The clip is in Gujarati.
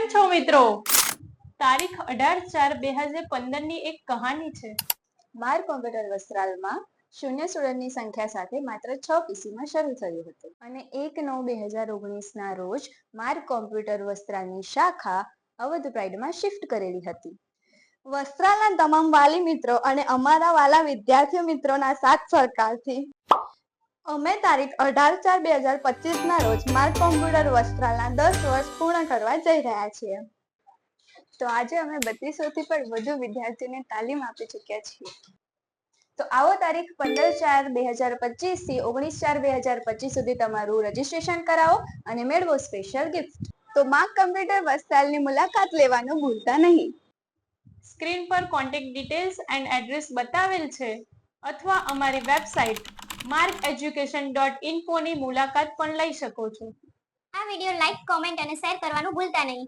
કેમ છો મિત્રો? તારીખ 18/4/2015 ની એક કહાની છે. માર કોમ્પ્યુટર વસ્ત્રાલમાં શૂન્ય સ્ટુડન્ટની સંખ્યા સાથે માત્ર 6 પીસીમાં શરૂ થયું હતું અને 1/9/2019 ના રોજ માર કોમ્પ્યુટર વસ્ત્રાલની શાખા અવધ પ્રાઇડમાં શિફ્ટ કરેલી હતી. વસ્ત્રાલના તમામ વાલી મિત્રો અને અમારા વાલા વિદ્યાર્થી મિત્રોના સાથ સહકારથી અમે તારીખ 18/4/2025 ના રોજ માર કોમ્પ્યુટર વસ્ત્રાલના 10 વર્ષ પૂર્ણ કરવા જઈ રહ્યા છીએ. તો આજે અમે 3200 થી પણ વધુ વિદ્યાર્થીઓને તાલીમ આપી ચૂક્યા છીએ. તો આવો તારીખ 15/4/2025 થી 19/4/2025 સુધી તમારું રજીસ્ટ્રેશન કરાવો અને મેળવો સ્પેશિયલ ગિફ્ટ. તો માર કોમ્પ્યુટર વસ્ત્રાલની મુલાકાત લેવાનું ભૂલતા નહીં. સ્ક્રીન પર કોન્ટેક્ટ ડિટેલ્સ એન્ડ એડ્રેસ બતાવેલ છે અથવા અમારી વેબસાઇટ markeducation.info ની મુલાકાત પણ લઈ શકો છો. આ વિડીયો લાઈક, કોમેન્ટ અને શેર કરવાનું ભૂલતા નહીં.